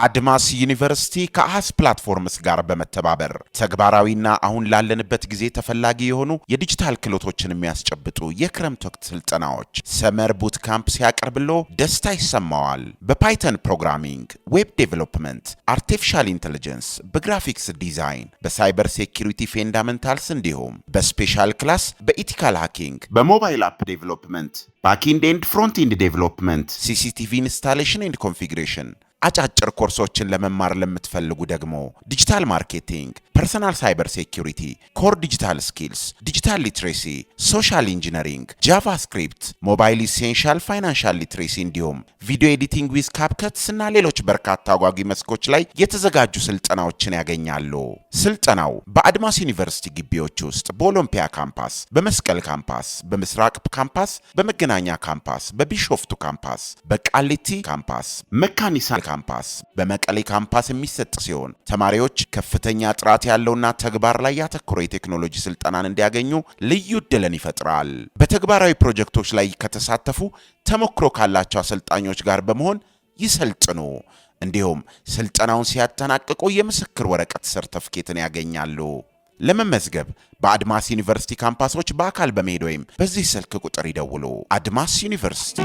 አድማስ ዩኒቨርሲቲ ከአሃስ ፕላትፎርምስ ጋር በመተባበር ተግባራዊና አሁን ላለንበት ጊዜ ተፈላጊ የሆኑ የዲጂታል ክህሎቶችን የሚያስጨብጡ የክረምት ወቅት ስልጠናዎች ሰመር ቡት ካምፕ ሲያቀርብሎ ደስታ ይሰማዋል። በፓይተን ፕሮግራሚንግ፣ ዌብ ዴቨሎፕመንት፣ አርቲፊሻል ኢንተለጀንስ፣ በግራፊክስ ዲዛይን፣ በሳይበር ሴኩሪቲ ፌንዳሜንታልስ እንዲሁም በስፔሻል ክላስ በኢቲካል ሃኪንግ፣ በሞባይል አፕ ዴቨሎፕመንት፣ ባክኢንድ ኤንድ ፍሮንት ኤንድ ዴቨሎፕመንት፣ ሲሲቲቪ ኢንስታሌሽን ኤንድ ኮንፊግሬሽን አጫጭር ኮርሶችን ለመማር ለምትፈልጉ ደግሞ ዲጂታል ማርኬቲንግ፣ ፐርሰናል ሳይበር ሴኩሪቲ፣ ኮር ዲጂታል ስኪልስ፣ ዲጂታል ሊትሬሲ፣ ሶሻል ኢንጂነሪንግ፣ ጃቫስክሪፕት፣ ሞባይል ኢሴንሻል፣ ፋይናንሻል ሊትሬሲ እንዲሁም ቪዲዮ ኤዲቲንግ ዊዝ ካፕከትስ እና ሌሎች በርካታ አጓጊ መስኮች ላይ የተዘጋጁ ስልጠናዎችን ያገኛሉ። ስልጠናው በአድማስ ዩኒቨርሲቲ ግቢዎች ውስጥ በኦሎምፒያ ካምፓስ፣ በመስቀል ካምፓስ፣ በምስራቅ ካምፓስ፣ በመገናኛ ካምፓስ፣ በቢሾፍቱ ካምፓስ፣ በቃሊቲ ካምፓስ፣ መካኒሳ ካምፓስ፣ በመቀሌ ካምፓስ የሚሰጥ ሲሆን ተማሪዎች ከፍተኛ ጥራት ያለውና ተግባር ላይ ያተኮረ የቴክኖሎጂ ስልጠናን እንዲያገኙ ልዩ ዕድልን ይፈጥራል። በተግባራዊ ፕሮጀክቶች ላይ ከተሳተፉ ተሞክሮ ካላቸው አሰልጣኞች ጋር በመሆን ይሰልጥኑ። እንዲሁም ስልጠናውን ሲያጠናቅቁ የምስክር ወረቀት ሰርተፍኬትን ያገኛሉ። ለመመዝገብ በአድማስ ዩኒቨርሲቲ ካምፓሶች በአካል በመሄድ ወይም በዚህ ስልክ ቁጥር ይደውሉ። አድማስ ዩኒቨርሲቲ